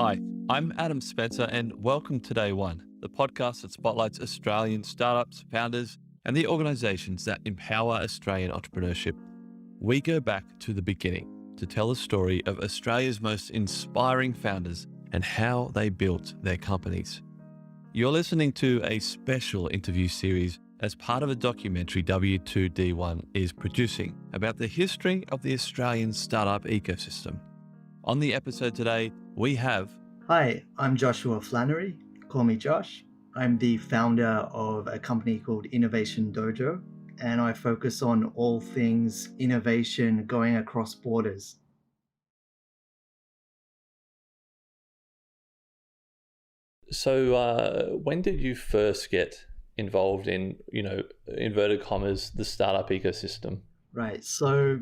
Hi, I'm Adam Spencer, and welcome to Day One, the podcast that spotlights Australian startups, founders, and the organizations that empower Australian entrepreneurship. We go back to the beginning to tell the story of Australia's most inspiring founders and how they built their companies. You're listening to a special interview series as part of a documentary W2D1 is producing about the history of the Australian startup ecosystem. On the episode today, we have... Hi, I'm Joshua Flannery. Call me Josh. I'm the founder of a company called Innovation Dojo, and I focus on all things innovation going across borders. So, when did you first get involved in, inverted commas, the startup ecosystem? Right. So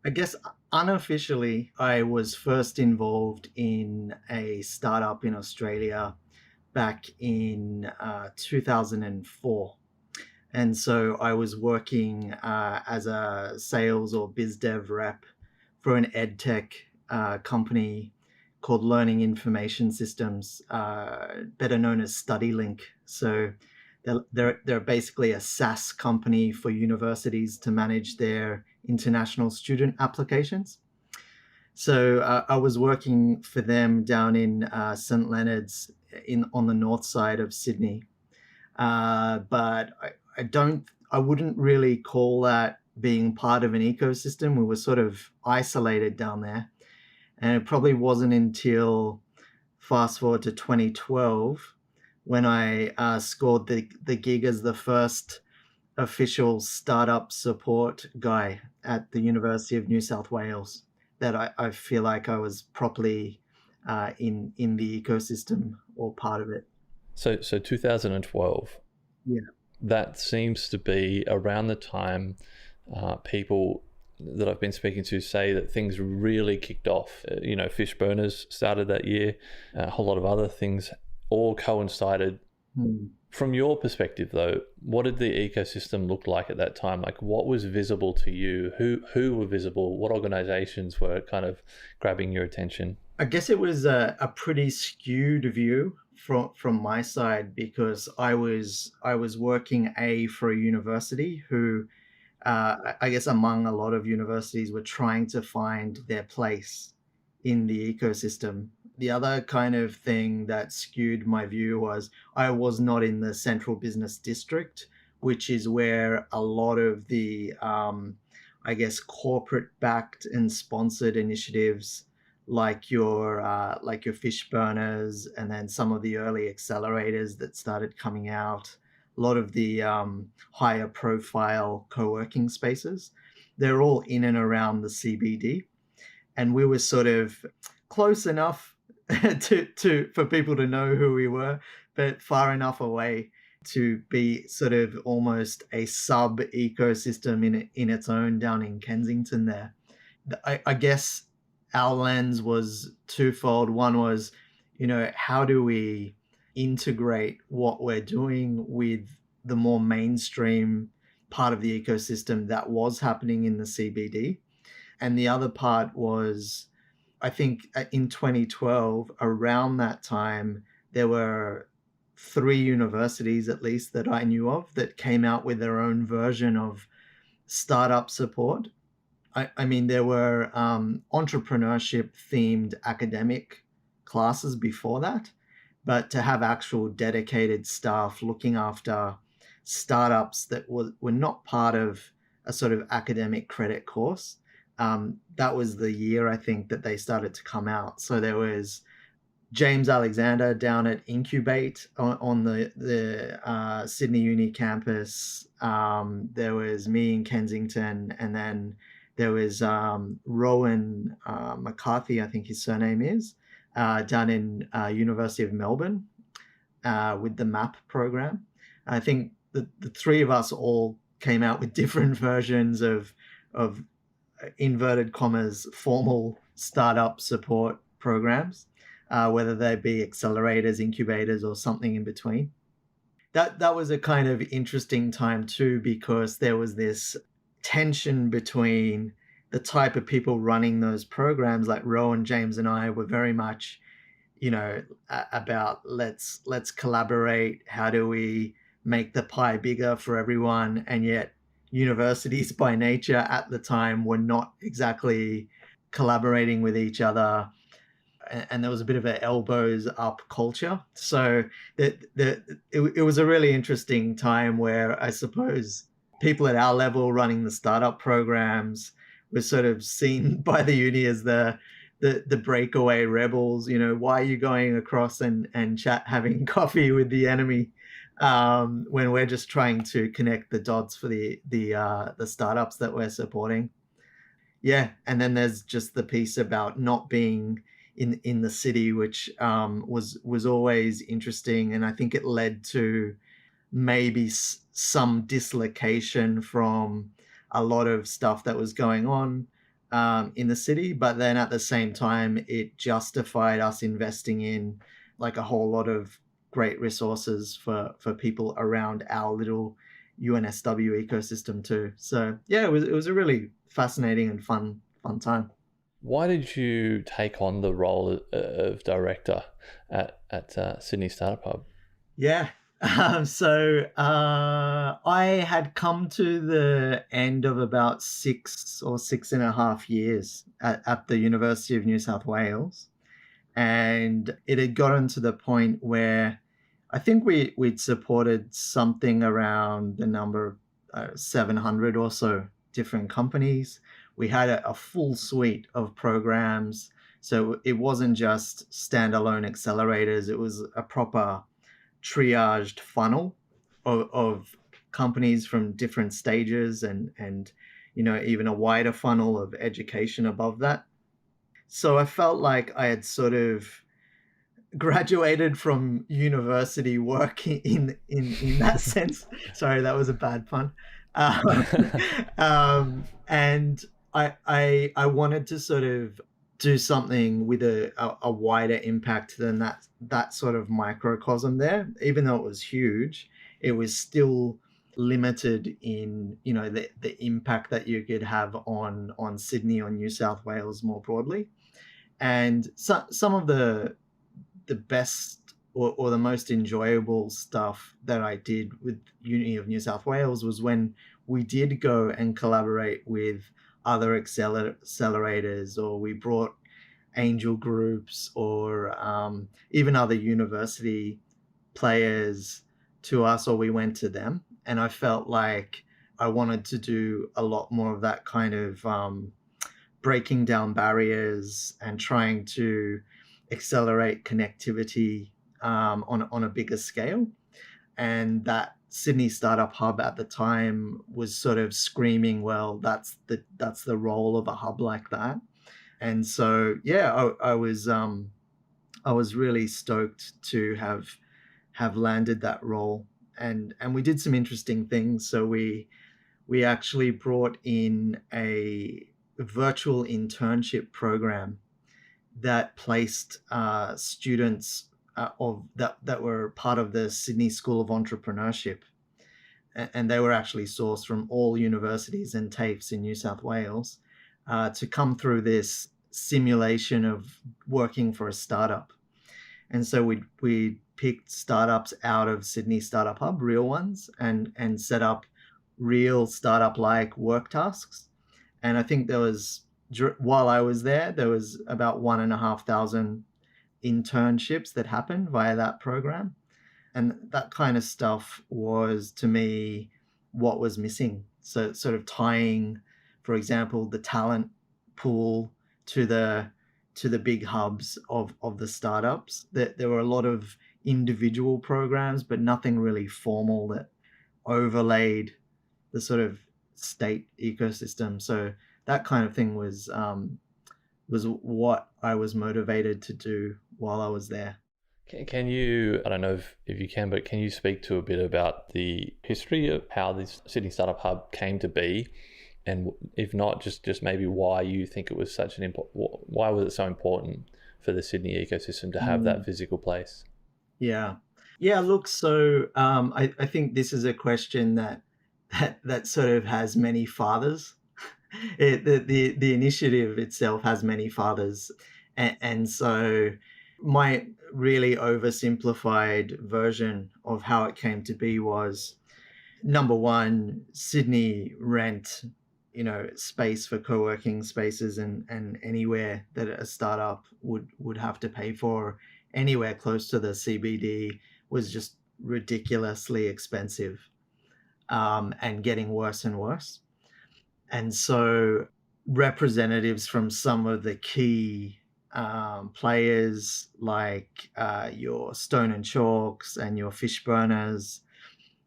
I guess unofficially, I was first involved in a startup in Australia back in 2004. And so I was working as a sales or biz dev rep for an ed tech company called Learning Information Systems, better known as StudyLink. So they're basically a SaaS company for universities to manage their international student applications. So I was working for them down in St Leonard's on the north side of Sydney. But I wouldn't really call that being part of an ecosystem. We were sort of isolated down there. And it probably wasn't until fast forward to 2012 when I scored the gig as the first official startup support guy at the University of New South Wales that I feel like I was properly in the ecosystem or part of it. So 2012. Yeah. That seems to be around the time people that I've been speaking to say that things really kicked off. Fish burners started that year. A whole lot of other things all coincided. From your perspective, though, what did the ecosystem look like at that time? Like, what was visible to you? Who were visible? What organizations were kind of grabbing your attention? I guess it was a pretty skewed view from my side because I was working for a university who I guess among a lot of universities were trying to find their place in the ecosystem. The other kind of thing that skewed my view was I was not in the central business district, which is where a lot of the I guess corporate backed and sponsored initiatives like your fish burners and then some of the early accelerators that started coming out, a lot of the higher profile co-working spaces, they're all in and around the CBD. And we were sort of close enough to for people to know who we were, but far enough away to be sort of almost a sub ecosystem in its own down in Kensington there. I guess our lens was twofold. One was, how do we integrate what we're doing with the more mainstream part of the ecosystem that was happening in the CBD? And the other part was, I think in 2012, around that time, there were 3 universities at least that I knew of that came out with their own version of startup support. I mean, there were entrepreneurship themed academic classes before that, but to have actual dedicated staff looking after startups that were not part of a sort of academic credit course, that was the year I think that they started to come out. So there was James Alexander down at Incubate on the Sydney Uni campus. There was me in Kensington, and then there was Rowan McCarthy, I think his surname is, down in University of Melbourne with the MAP program. I think the 3 of us all came out with different versions of inverted commas formal startup support programs, whether they be accelerators, incubators, or something in between. That was a kind of interesting time too, because there was this tension between the type of people running those programs. Like Rowan, James, and I were very much about let's collaborate. How do we make the pie bigger for everyone? And yet, universities by nature at the time were not exactly collaborating with each other, and there was a bit of an elbows up culture. So it was a really interesting time where I suppose people at our level running the startup programs were sort of seen by the uni as the breakaway rebels. Why are you going across and chat having coffee with the enemy, when we're just trying to connect the dots for the startups that we're supporting. Yeah, and then there's just the piece about not being in the city, which was always interesting, and I think it led to maybe some dislocation from a lot of stuff that was going on in the city. But then at the same time, it justified us investing in like a whole lot of great resources for people around our little UNSW ecosystem too. So yeah, it was a really fascinating and fun time. Why did you take on the role of director at Sydney Startup Hub? Yeah. I had come to the end of about 6 or 6.5 years at the University of New South Wales. And it had gotten to the point where I think we'd supported something around the number of 700 or so different companies. We had a full suite of programs. So it wasn't just standalone accelerators, it was a proper triaged funnel of companies from different stages, and even a wider funnel of education above that. So I felt like I had sort of graduated from university work in that sense. Sorry, that was a bad pun. Um, and I wanted to sort of do something with a wider impact than that sort of microcosm there. Even though it was huge, it was still limited in the impact that you could have on Sydney or New South Wales more broadly. And some of the best or the most enjoyable stuff that I did with Uni of New South Wales was when we did go and collaborate with other accelerators, or we brought angel groups, or even other university players to us, or we went to them. And I felt like I wanted to do a lot more of that kind of breaking down barriers and trying to accelerate connectivity on a bigger scale. And that Sydney Startup Hub at the time was sort of screaming, well, that's the role of a hub like that. And so yeah, I was really stoked to have landed that role. And we did some interesting things. So we actually brought in a virtual internship program that placed students of that were part of the Sydney School of Entrepreneurship, and they were actually sourced from all universities and TAFEs in New South Wales, to come through this simulation of working for a startup. And so we picked startups out of Sydney Startup Hub, real ones, and set up real startup like work tasks. And I think while I was there was about 1,500 internships that happened via that program. And that kind of stuff was, to me, what was missing. So sort of tying, for example, the talent pool to the big hubs of the startups. There were a lot of individual programs, but nothing really formal that overlaid the sort of state ecosystem. So that kind of thing was what I was motivated to do while I was there. Can you, I don't know if you can, but can you speak to a bit about the history of how this Sydney Startup Hub came to be? And if not, just maybe why you think it was such an important, why was it so important for the Sydney ecosystem to have that physical place? Yeah. Yeah, look, so I think this is a question that sort of has many fathers. The initiative itself has many fathers, and so My really oversimplified version of how it came to be was, number one, Sydney rent, space for co-working spaces, and anywhere that a startup would have to pay for anywhere close to the CBD was just ridiculously expensive, and getting worse and worse. And so representatives from some of the key players, like your Stone and Chalks and your Fish Burners,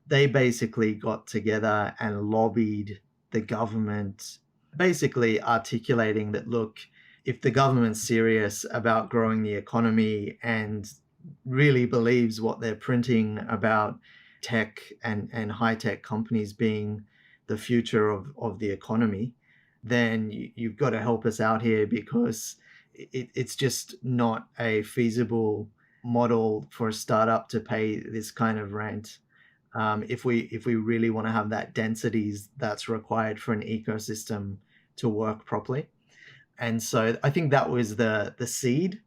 they basically got together and lobbied the government, basically articulating that, look, if the government's serious about growing the economy and really believes what they're printing about tech and high tech companies being the future of the economy, then you've got to help us out here, because it's just not a feasible model for a startup to pay this kind of rent, if we really want to have that densities that's required for an ecosystem to work properly. And so I think that was the seed.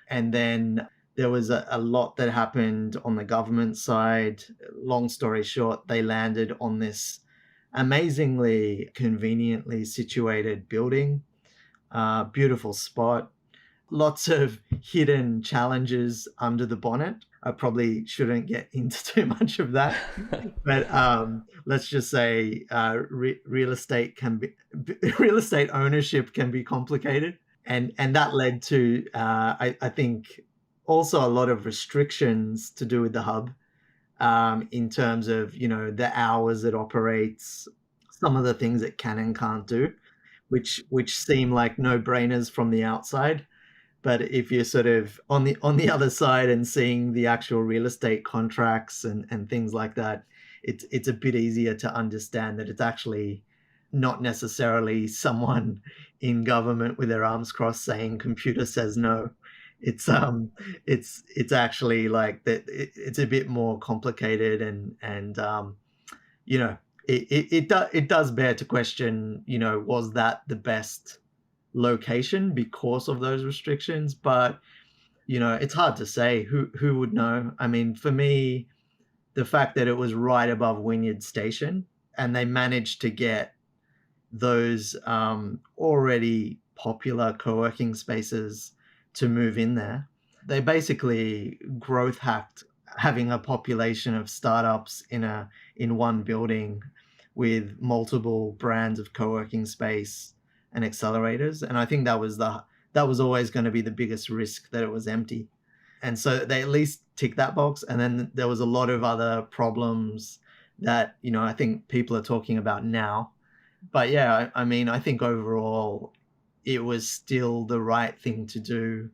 And then there was a lot that happened on the government side. Long story short, they landed on this amazingly conveniently situated building, beautiful spot, lots of hidden challenges under the bonnet. I probably shouldn't get into too much of that, but let's just say real estate can be real estate ownership can be complicated, and that led to I think also a lot of restrictions to do with the hub, in terms of the hours it operates, some of the things it can and can't do, which seem like no brainers from the outside. But if you're sort of on the other side and seeing the actual real estate contracts and things like that, it's a bit easier to understand that it's actually not necessarily someone in government with their arms crossed saying computer says no. It's actually like that. It's a bit more complicated, and you know it does bear to question, was that the best location because of those restrictions? But it's hard to say. Who would know? I mean, for me, the fact that it was right above Wynyard Station and they managed to get those already popular co-working spaces to move in there, they basically growth hacked having a population of startups in one building with multiple brands of co-working space and accelerators. And I think that was always going to be the biggest risk, that it was empty. And so they at least tick that box. And then there was a lot of other problems that I think people are talking about now. But yeah, I mean, I think overall it was still the right thing to do.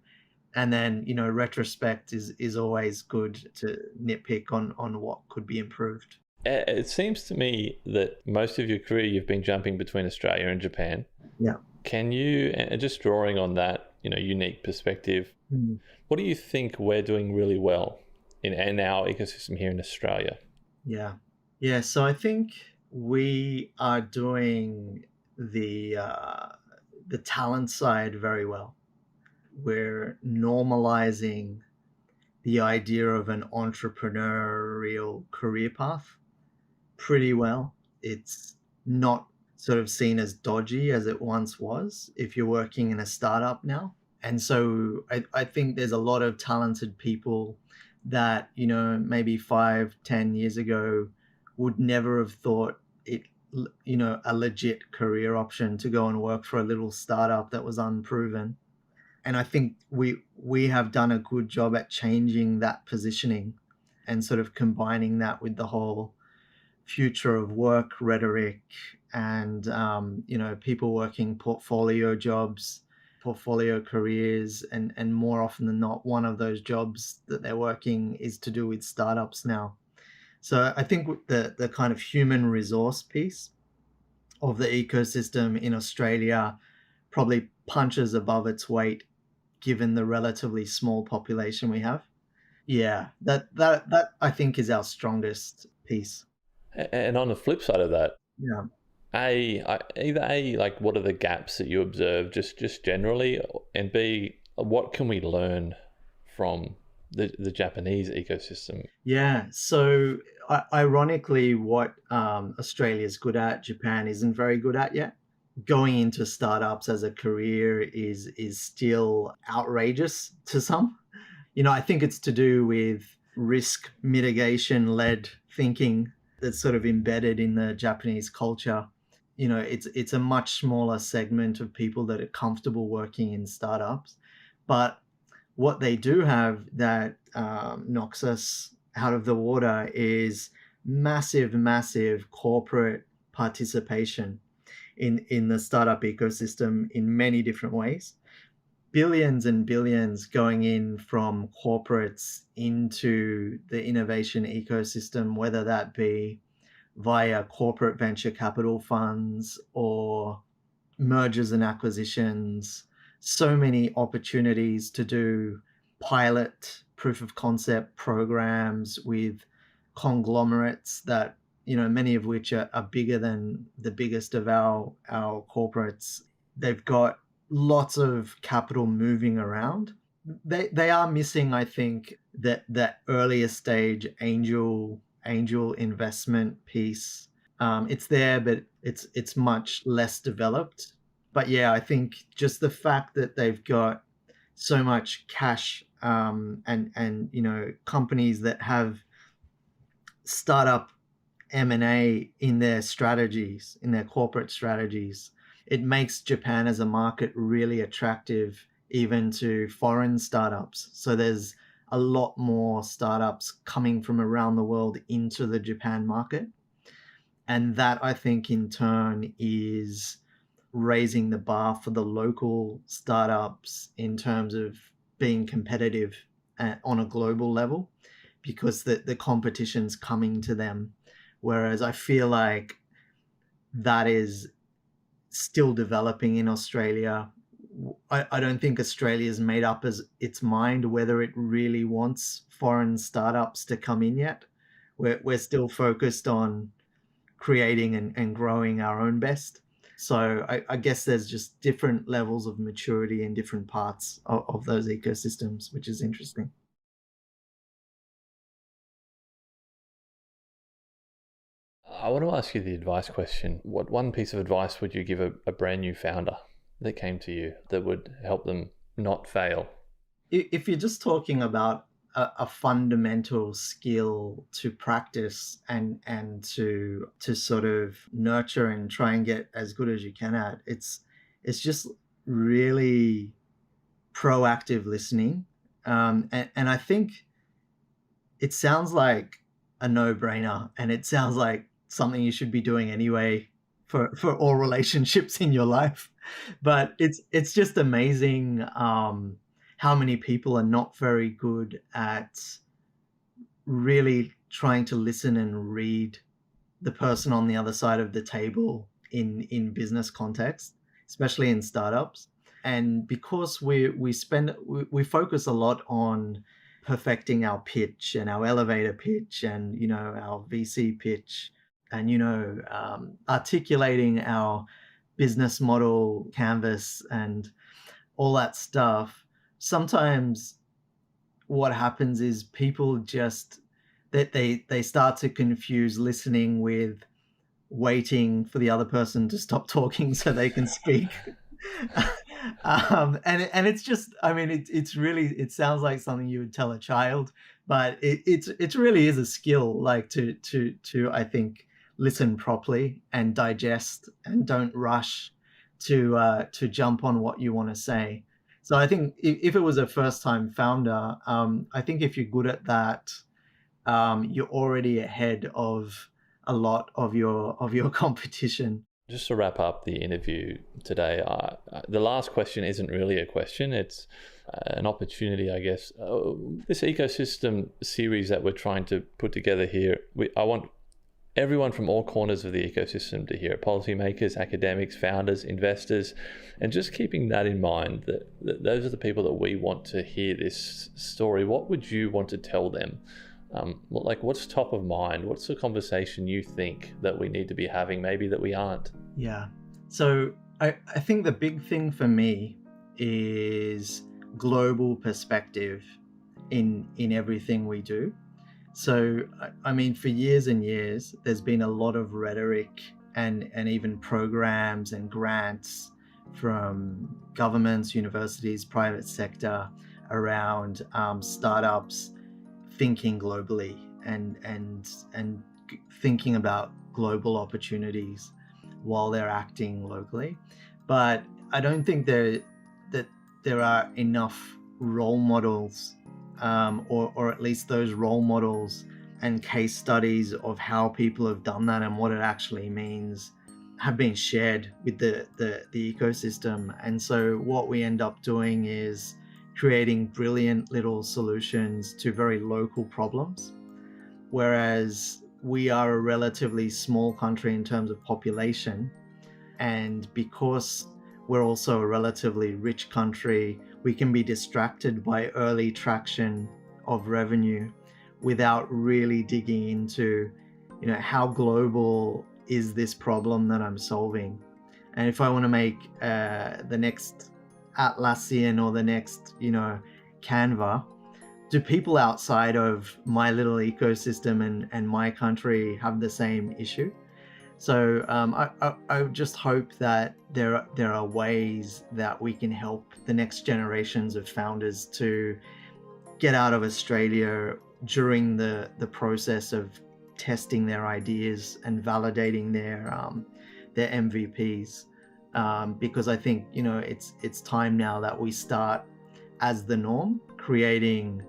And then retrospect is always good to nitpick on what could be improved. It seems to me that most of your career you've been jumping between Australia and Japan. Yeah. Can you, and just drawing on that, unique perspective, what do you think we're doing really well in our ecosystem here in Australia? Yeah. So I think we are doing the talent side very well. We're normalizing the idea of an entrepreneurial career path pretty well. It's not sort of seen as dodgy as it once was if you're working in a startup now. And so I think there's a lot of talented people that, maybe 5-10 years ago would never have thought it, a legit career option to go and work for a little startup that was unproven. And I think we have done a good job at changing that positioning and sort of combining that with the whole future of work rhetoric, and people working portfolio jobs, portfolio careers, and more often than not, one of those jobs that they're working is to do with startups now. So I think the kind of human resource piece of the ecosystem in Australia probably punches above its weight given the relatively small population we have. Yeah, that I think is our strongest piece. And on the flip side of that, Yeah. like what are the gaps that you observe just generally, and B, what can we learn from the Japanese ecosystem? Yeah. So ironically, what Australia's good at, Japan isn't very good at yet. Going into startups as a career is still outrageous to some. I think it's to do with risk mitigation led thinking that's sort of embedded in the Japanese culture. It's a much smaller segment of people that are comfortable working in startups, but what they do have that knocks us out of the water is massive, massive corporate participation in the startup ecosystem in many different ways. Billions and billions going in from corporates into the innovation ecosystem, whether that be via corporate venture capital funds or mergers and acquisitions. So many opportunities to do pilot proof of concept programs with conglomerates that, many of which are bigger than the biggest of our corporates. They've got lots of capital moving around. They are missing, I think, that earlier stage angel investment piece. It's there, but it's much less developed. But yeah, I think just the fact that they've got so much cash, and companies that have startup M&A in their strategies, in their corporate strategies, it makes Japan as a market really attractive even to foreign startups. So there's a lot more startups coming from around the world into the Japan market. And that, I think, in turn is raising the bar for the local startups in terms of being competitive on a global level, because the competition's coming to them. Whereas I feel like that is still developing in Australia. I don't think Australia's made up its mind whether it really wants foreign startups to come in yet. We're still focused on creating and growing our own best. So I guess there's just different levels of maturity in different parts of those ecosystems, which is interesting. I want to ask you the advice question. What one piece of advice would you give a brand new founder that came to you that would help them not fail? If you're just talking about a fundamental skill to practice and to sort of nurture and try and get as good as you can at, it's just really proactive listening. And I think it sounds like a no-brainer, and it sounds like something you should be doing anyway for all relationships in your life. But it's just amazing how many people are not very good at really trying to listen and read the person on the other side of the table in business context, especially in startups. And because we focus a lot on perfecting our pitch and our elevator pitch and our VC pitch, and articulating our business model canvas and all that stuff. Sometimes what happens is people just that they start to confuse listening with waiting for the other person to stop talking so they can speak. And it's just, I mean, it's really, it sounds like something you would tell a child, but it really is a skill, like to I think listen properly and digest and don't rush to jump on what you want to say. So I think if it was a first time founder, I think if you're good at that, you're already ahead of a lot of your competition. Just to wrap up the interview today, the last question isn't really a question. It's an opportunity, I guess. This ecosystem series that we're trying to put together here, I want everyone from all corners of the ecosystem to hear it. Policymakers, academics, founders, investors, and just keeping that in mind, that those are the people that we want to hear this story. What would you want to tell them? What's top of mind? What's the conversation you think that we need to be having, maybe that we aren't? Yeah. So I think the big thing for me is global perspective. in everything we do. So, I mean, for years and years, there's been a lot of rhetoric and even programs and grants from governments, universities, private sector around startups thinking globally and thinking about global opportunities while they're acting locally. But I don't think that there are enough role models, or at least those role models and case studies of how people have done that and what it actually means have been shared with the ecosystem. And so what we end up doing is creating brilliant little solutions to very local problems, whereas we are a relatively small country in terms of population. And because we're also a relatively rich country, we can be distracted by early traction of revenue without really digging into, how global is this problem that I'm solving. And if I want to make the next Atlassian or the next, Canva, do people outside of my little ecosystem and my country have the same issue? So I just hope that there are ways that we can help the next generations of founders to get out of Australia during the process of testing their ideas and validating their MVPs, because I think it's time now that we start as the norm, creating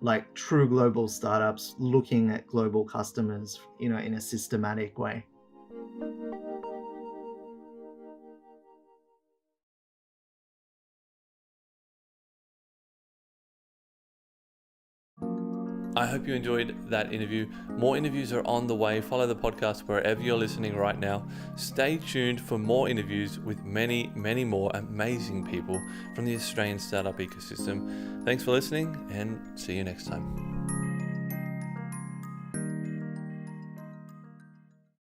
like true global startups, looking at global customers, in a systematic way. I hope you enjoyed that interview. More interviews are on the way. Follow the podcast wherever you're listening right now. Stay tuned for more interviews with many, many more amazing people from the Australian startup ecosystem. Thanks for listening and see you next time.